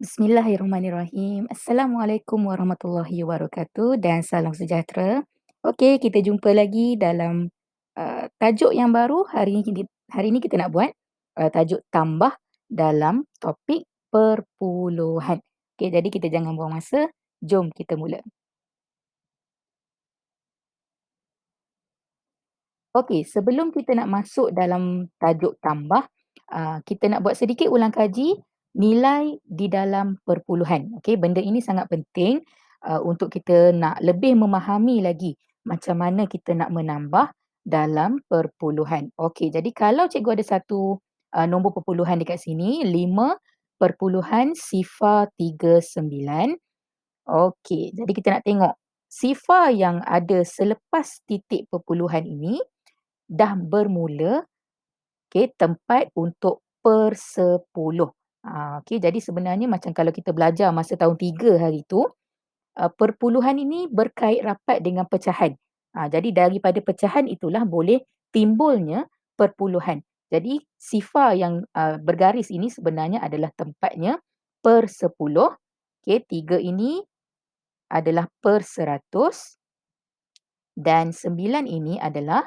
Bismillahirrahmanirrahim. Assalamualaikum warahmatullahi wabarakatuh dan salam sejahtera. Okey, kita jumpa lagi dalam tajuk yang baru. Hari ini kita nak buat tajuk tambah dalam topik perpuluhan. Okey, jadi kita jangan buang masa. Jom kita mula. Okey, sebelum kita nak masuk dalam tajuk tambah, kita nak buat sedikit ulang kaji nilai di dalam perpuluhan. Okey, benda ini sangat penting untuk kita nak lebih memahami lagi macam mana kita nak menambah dalam perpuluhan. Okey, jadi kalau cikgu ada satu nombor perpuluhan dekat sini, 5.039. Okey, jadi kita nak tengok sifar yang ada selepas titik perpuluhan ini dah bermula, okey, tempat untuk per 10. Okey, jadi sebenarnya macam kalau kita belajar masa tahun 3 hari tu, perpuluhan ini berkait rapat dengan pecahan. Jadi daripada pecahan itulah boleh timbulnya perpuluhan. Jadi sifar yang bergaris ini sebenarnya adalah tempatnya per 10. Okey, 3 ini adalah per 100 dan 9 ini adalah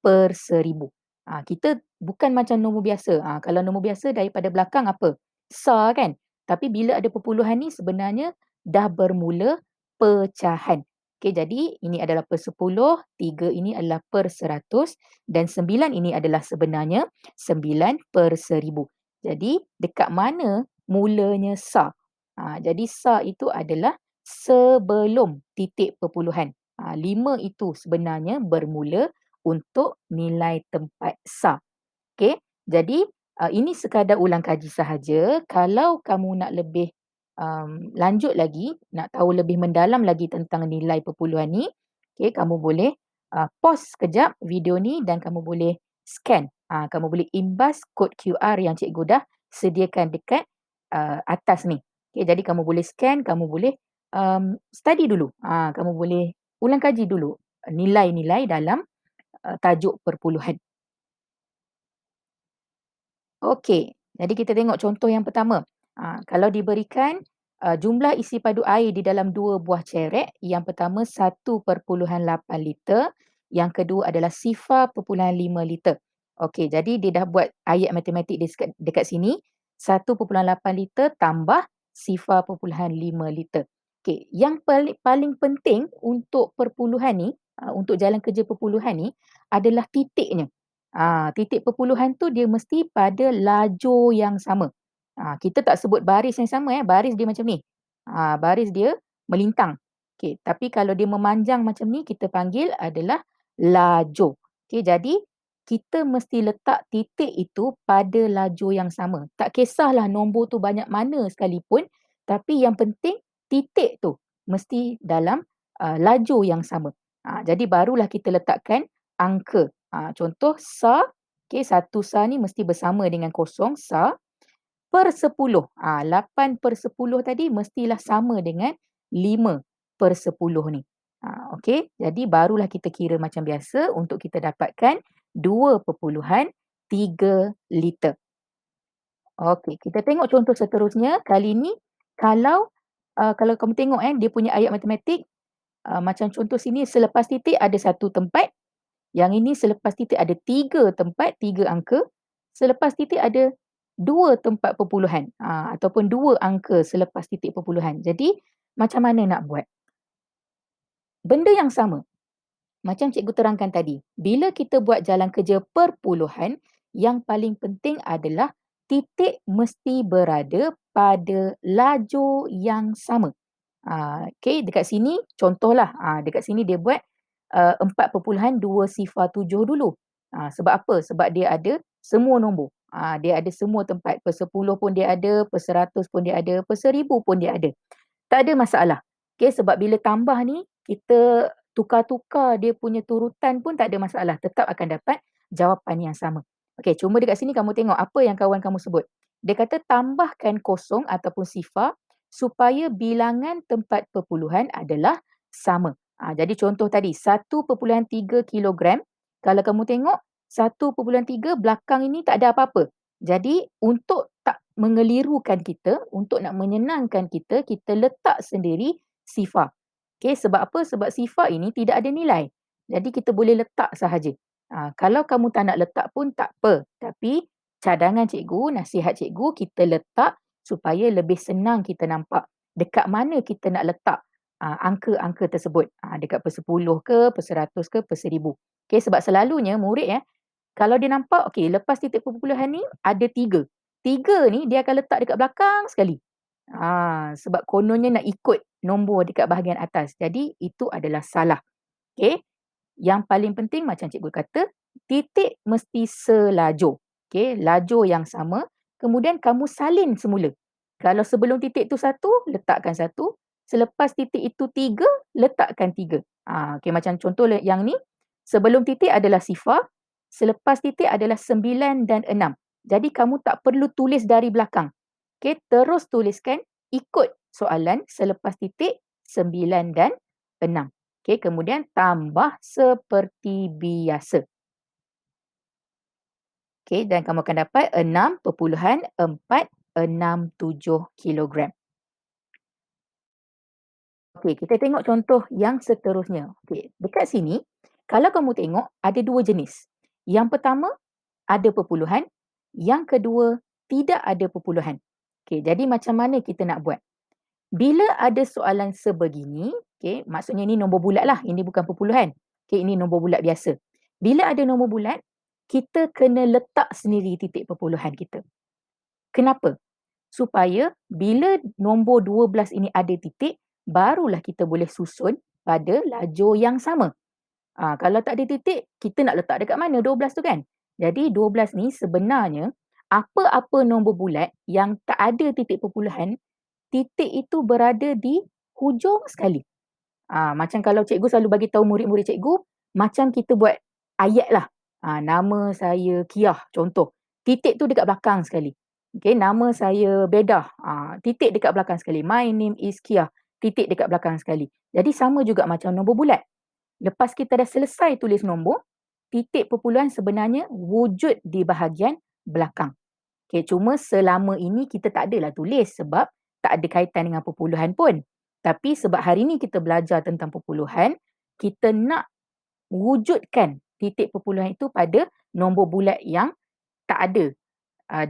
per 1000. Kita bukan macam nombor biasa. Kalau nombor biasa daripada belakang apa? Sar kan? Tapi bila ada perpuluhan ni sebenarnya dah bermula pecahan. Okey, jadi ini adalah per 10, 3 ini adalah per 100 dan 9 ini adalah sebenarnya 9/1000. Jadi dekat mana mulanya sar? Jadi sar itu adalah sebelum titik perpuluhan. 5 itu sebenarnya bermula untuk nilai tempat sar. Okey, jadi ini sekadar ulang kaji sahaja. Kalau kamu nak lebih lanjut lagi, nak tahu lebih mendalam lagi tentang nilai perpuluhan ni, okey, kamu boleh pause sekejap video ni dan kamu boleh scan. Kamu boleh imbas kod QR yang cikgu dah sediakan dekat atas ni. Okey, jadi kamu boleh scan, kamu boleh study dulu. Kamu boleh ulang kaji dulu nilai-nilai dalam tajuk perpuluhan. Okey, jadi kita tengok contoh yang pertama. Kalau diberikan jumlah isi padu air di dalam 2 buah cerek, yang pertama 1.8 liter, yang kedua adalah 0.5 liter. Okey, jadi dia dah buat ayat matematik dia dekat sini, 1.8 liter tambah 0.5 liter. Okey, yang paling penting untuk perpuluhan ni, untuk jalan kerja perpuluhan ni adalah titiknya. Titik perpuluhan tu dia mesti pada lajur yang sama. Kita tak sebut baris yang sama, baris dia macam ni. Baris dia melintang. Okey, tapi kalau dia memanjang macam ni kita panggil adalah lajur. Okey, jadi kita mesti letak titik itu pada lajur yang sama. Tak kisahlah nombor tu banyak mana sekalipun, tapi yang penting titik tu mesti dalam lajur yang sama. Jadi barulah kita letakkan angka. Contoh SAR, okey, 1 SAR ni mesti bersama dengan kosong SAR per 10. 8/10 tadi mestilah sama dengan 5/10 ni. Okey, jadi barulah kita kira macam biasa untuk kita dapatkan 2.3 liter. Okey, kita tengok contoh seterusnya. Kali ni kalau kamu tengok dia punya ayat matematik, macam contoh sini selepas titik ada satu tempat. Yang ini selepas titik ada 3 tempat, 3 angka. Selepas titik ada 2 tempat perpuluhan, ataupun 2 angka selepas titik perpuluhan. Jadi, macam mana nak buat? Benda yang sama, macam cikgu terangkan tadi. Bila kita buat jalan kerja perpuluhan, yang paling penting adalah titik mesti berada pada lajur yang sama. Okey, dekat sini contohlah, dekat sini dia buat 4.207 dulu. Sebab apa? Sebab dia ada semua nombor. Dia ada semua tempat. Per 10 pun dia ada, per 100 pun dia ada, per 1000 pun dia ada. Tak ada masalah. Okey, sebab bila tambah ni, kita tukar-tukar dia punya turutan pun tak ada masalah. Tetap akan dapat jawapan yang sama. Okey, cuma dekat sini kamu tengok apa yang kawan kamu sebut. Dia kata tambahkan kosong ataupun sifar supaya bilangan tempat perpuluhan adalah sama. Jadi contoh tadi 1.3 kilogram. Kalau kamu tengok 1.3 belakang ini tak ada apa-apa. Jadi untuk tak mengelirukan kita, untuk nak menyenangkan kita, kita letak sendiri sifar. Okey, sebab apa? Sebab sifar ini tidak ada nilai. Jadi kita boleh letak sahaja. Kalau kamu tak nak letak pun tak apa. Tapi cadangan cikgu, nasihat cikgu, kita letak supaya lebih senang kita nampak dekat mana kita nak letak angka-angka tersebut. Dekat per 10 ke, per 100 ke, per 1000. Okey, sebab selalunya murid kalau dia nampak, okey, lepas titik perpuluhan ni ada 3. 3 ni dia akan letak dekat belakang sekali. Sebab kononnya nak ikut nombor dekat bahagian atas. Jadi itu adalah salah. Okey. Yang paling penting macam cikgu kata, titik mesti selajur. Okey, lajur yang sama. Kemudian kamu salin semula. Kalau sebelum titik tu 1, letakkan 1. Selepas titik itu 3, letakkan 3. Okey, macam contoh yang ni, sebelum titik adalah sifar, selepas titik adalah 9 dan 6. Jadi kamu tak perlu tulis dari belakang. Okey, terus tuliskan ikut soalan selepas titik 9 dan 6. Okey, kemudian tambah seperti biasa. Okey, dan kamu akan dapat 6.467 kilogram. Okey, kita tengok contoh yang seterusnya. Okey, dekat sini, kalau kamu tengok ada 2 jenis. Yang pertama, ada perpuluhan. Yang kedua, tidak ada perpuluhan. Okey, jadi macam mana kita nak buat? Bila ada soalan sebegini, okey, maksudnya ini nombor bulat lah, ini bukan perpuluhan. Okey, ini nombor bulat biasa. Bila ada nombor bulat, kita kena letak sendiri titik perpuluhan kita. Kenapa? Supaya bila nombor 12 ini ada titik, barulah kita boleh susun pada lajur yang sama. Kalau tak ada titik, kita nak letak dekat mana 12 tu kan? Jadi 12 ni sebenarnya apa-apa nombor bulat yang tak ada titik perpuluhan, titik itu berada di hujung sekali. Macam kalau cikgu selalu bagi tahu murid-murid cikgu, macam kita buat ayat lah. Nama saya Kiah, contoh. Titik tu dekat belakang sekali. Okay, nama saya Bedah. Titik dekat belakang sekali. My name is Kiah. Titik dekat belakang sekali. Jadi sama juga macam nombor bulat. Lepas kita dah selesai tulis nombor, titik perpuluhan sebenarnya wujud di bahagian belakang. Okay, cuma selama ini kita tak adalah tulis sebab tak ada kaitan dengan perpuluhan pun. Tapi sebab hari ini kita belajar tentang perpuluhan, kita nak wujudkan titik perpuluhan itu pada nombor bulat yang tak ada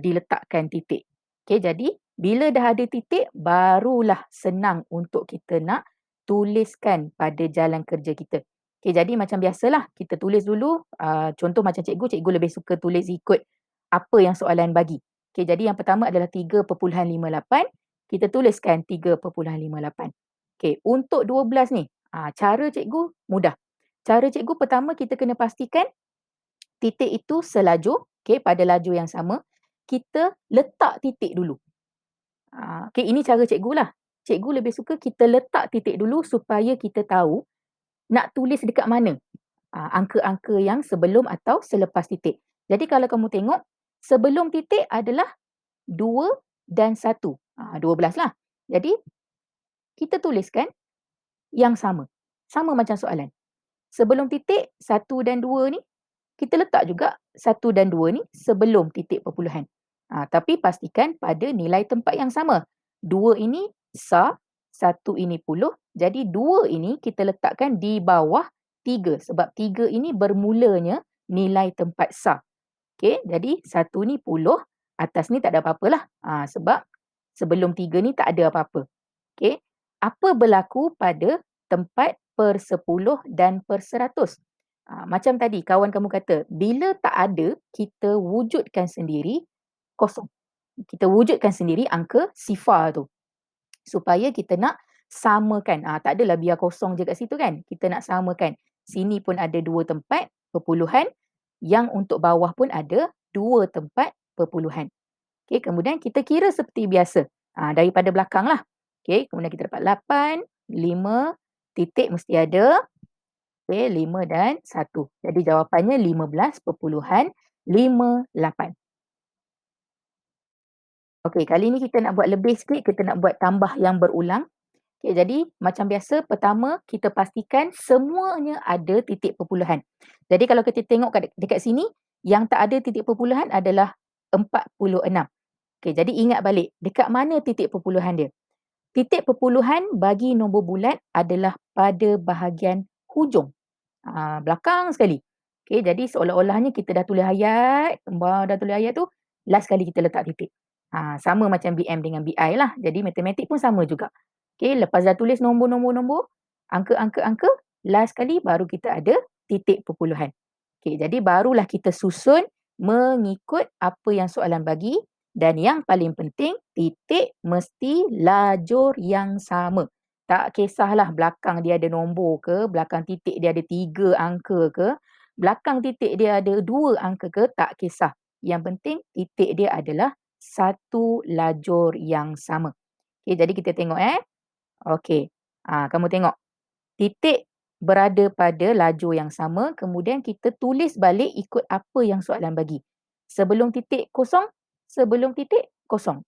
diletakkan titik. Okay, jadi bila dah ada titik, barulah senang untuk kita nak tuliskan pada jalan kerja kita. Okay, jadi macam biasalah, kita tulis dulu. Contoh macam cikgu lebih suka tulis ikut apa yang soalan bagi. Okay, jadi yang pertama adalah 3.58. Kita tuliskan 3.58. Okay, untuk 12 ni, cara cikgu mudah. Cara cikgu pertama kita kena pastikan titik itu selajur, okay, pada lajur yang sama. Kita letak titik dulu. Okay, ini cara cikgu lah. Cikgu lebih suka kita letak titik dulu supaya kita tahu nak tulis dekat mana angka-angka yang sebelum atau selepas titik. Jadi kalau kamu tengok, sebelum titik adalah 2 dan 1. 12 lah. Jadi, kita tuliskan yang sama. Sama macam soalan. Sebelum titik, 1 dan 2 ni, kita letak juga 1 dan 2 ni sebelum titik perpuluhan. Tapi pastikan pada nilai tempat yang sama. 2 ini sar, 1 ini puluh. Jadi 2 ini kita letakkan di bawah 3. Sebab 3 ini bermulanya nilai tempat sar. Okay, jadi 1 ni puluh. Atas ni tak ada apa-apa lah. Sebab sebelum 3 ni tak ada apa-apa. Okay, apa berlaku pada tempat per 10 dan per 100? Macam tadi kawan kamu kata, bila tak ada, kita wujudkan sendiri kosong. Kita wujudkan sendiri angka sifar tu. Supaya kita nak samakan. Tak adalah biar kosong je kat situ kan. Kita nak samakan. Sini pun ada 2 tempat perpuluhan. Yang untuk bawah pun ada 2 tempat perpuluhan. Okay, kemudian kita kira seperti biasa. Daripada belakang lah. Okay, kemudian kita dapat 8, 5, titik mesti ada. Okay, 5 dan 1. Jadi jawapannya 15.58. Okey, kali ni kita nak buat lebih sikit, kita nak buat tambah yang berulang. Okey, jadi macam biasa, pertama kita pastikan semuanya ada titik perpuluhan. Jadi kalau kita tengok dekat sini, yang tak ada titik perpuluhan adalah 46. Okey, jadi ingat balik, dekat mana titik perpuluhan dia? Titik perpuluhan bagi nombor bulat adalah pada bahagian hujung. Belakang sekali. Okey, jadi seolah-olahnya kita dah tulis ayat, dah tulis ayat tu, last sekali kita letak titik. Sama macam BM dengan BI lah. Jadi matematik pun sama juga. Okey, lepas dah tulis nombor-nombor, angka-angka, last sekali baru kita ada titik perpuluhan. Okey, jadi barulah kita susun mengikut apa yang soalan bagi dan yang paling penting, titik mesti lajur yang sama. Tak kisahlah belakang dia ada nombor ke, belakang titik dia ada 3 angka ke, belakang titik dia ada 2 angka ke, tak kisah. Yang penting titik dia adalah satu lajur yang sama. Okey, jadi kita tengok Okey. Kamu tengok. Titik berada pada lajur yang sama, kemudian kita tulis balik ikut apa yang soalan bagi. Sebelum titik kosong, sebelum titik kosong.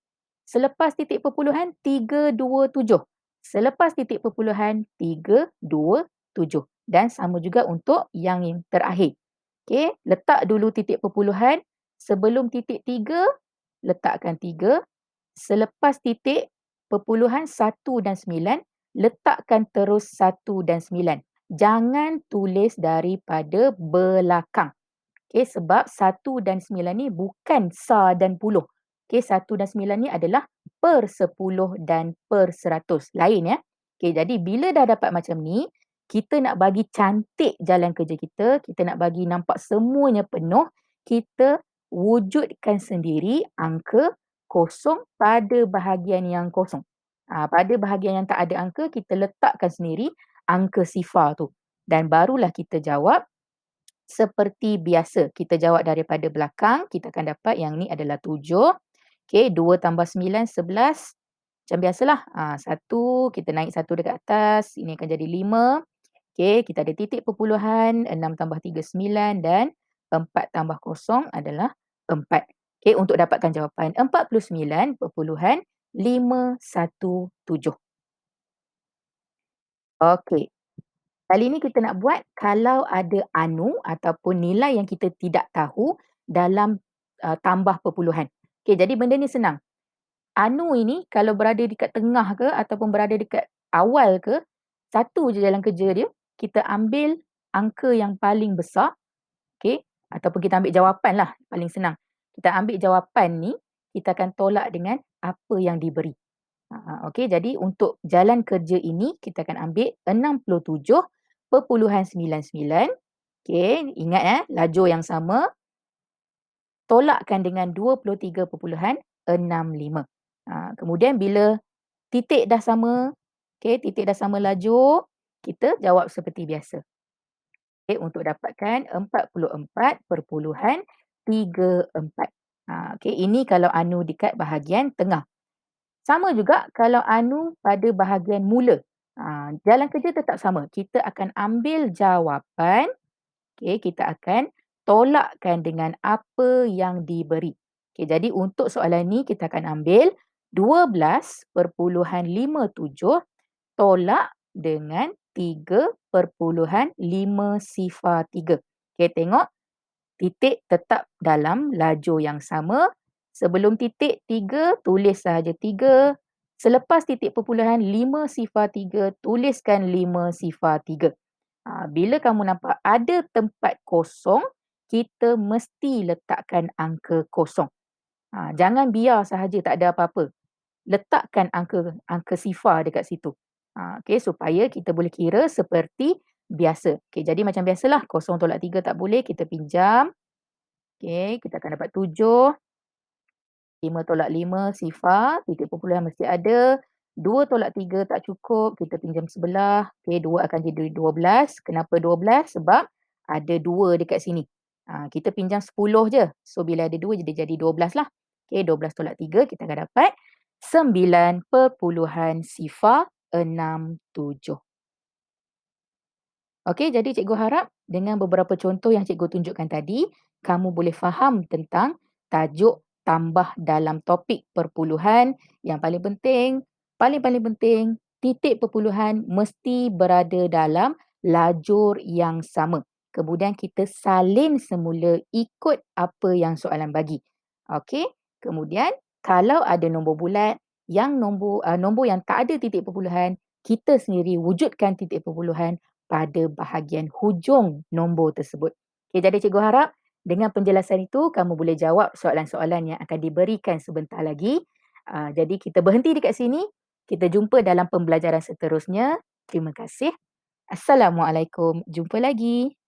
Selepas titik perpuluhan 327. Selepas titik perpuluhan 327. Dan sama juga untuk yang terakhir. Okey, letak dulu titik perpuluhan. Sebelum titik 3, letakkan 3. Selepas titik perpuluhan 1 dan 9, letakkan terus 1 dan 9. Jangan tulis daripada belakang. Okey, sebab 1 dan 9 ni bukan sa dan puluh. Okey, 1 dan 9 ni adalah per 10 dan per 100. Lain Okey, jadi bila dah dapat macam ni, kita nak bagi cantik jalan kerja kita, kita nak bagi nampak semuanya penuh, kita wujudkan sendiri angka kosong pada bahagian yang kosong. Pada bahagian yang tak ada angka, kita letakkan sendiri angka sifar tu. Dan barulah kita jawab seperti biasa. Kita jawab daripada belakang, kita akan dapat yang ni adalah 7. Okey, 2 tambah 9, 11. Macam biasalah. 1, kita naik 1 dekat atas. Ini akan jadi 5. Okey, kita ada titik perpuluhan. 6 tambah 3, 9. Dan 4 tambah kosong adalah 4. Okey, untuk dapatkan jawapan 49.517. Okey. Kali ni kita nak buat kalau ada anu ataupun nilai yang kita tidak tahu dalam tambah perpuluhan. Okey, jadi benda ni senang. Anu ini kalau berada dekat tengah ke ataupun berada dekat awal ke, satu je jalan kerja dia, kita ambil angka yang paling besar, okey, ataupun kita ambil jawapan lah, paling senang. Kita ambil jawapan ni, kita akan tolak dengan apa yang diberi. Okey, jadi untuk jalan kerja ini kita akan ambil 67.99. Okey, ingat lajur yang sama. Tolakkan dengan 23.65. Kemudian bila titik dah sama, okey, titik dah sama lajur, kita jawab seperti biasa. Okey, untuk dapatkan 44.34. Okey, ini kalau anu dekat bahagian tengah. Sama juga kalau anu pada bahagian mula. Jalan kerja tetap sama. Kita akan ambil jawapan, okey, kita akan tolakkan dengan apa yang diberi. Okey, jadi untuk soalan ni kita akan ambil 12.57 tolak dengan 3.503. Okey, tengok titik tetap dalam lajur yang sama. Sebelum titik 3, tulis sahaja 3. Selepas titik perpuluhan 503, tuliskan 503. Bila kamu nampak ada tempat kosong, kita mesti letakkan angka kosong. Jangan biar sahaja tak ada apa-apa. Letakkan angka sifar dekat situ. Okey, supaya kita boleh kira seperti biasa. Okey, jadi macam biasalah, kosong tolak 3 tak boleh, kita pinjam. Okey, kita akan dapat 7. 5 tolak 5 sifar, titik perpuluhan mesti ada. 2 tolak 3 tak cukup, kita pinjam sebelah. Okey, 2 akan jadi 12. Kenapa 12? Sebab ada 2 dekat sini. Kita pinjam 10 je. So, bila ada 2 jadi 12 lah. Okey, 12 tolak 3 kita akan dapat 9.067. Okey, jadi cikgu harap dengan beberapa contoh yang cikgu tunjukkan tadi, kamu boleh faham tentang tajuk tambah dalam topik perpuluhan. Yang paling penting, titik perpuluhan mesti berada dalam lajur yang sama. Kemudian kita salin semula ikut apa yang soalan bagi. Okey, kemudian Kalau ada nombor bulat yang nombor yang tak ada titik perpuluhan, kita sendiri wujudkan titik perpuluhan pada bahagian hujung nombor tersebut. Okey, jadi cikgu harap dengan penjelasan itu kamu boleh jawab soalan-soalan yang akan diberikan sebentar lagi. Jadi kita berhenti dekat sini. Kita jumpa dalam pembelajaran seterusnya. Terima kasih. Assalamualaikum. Jumpa lagi.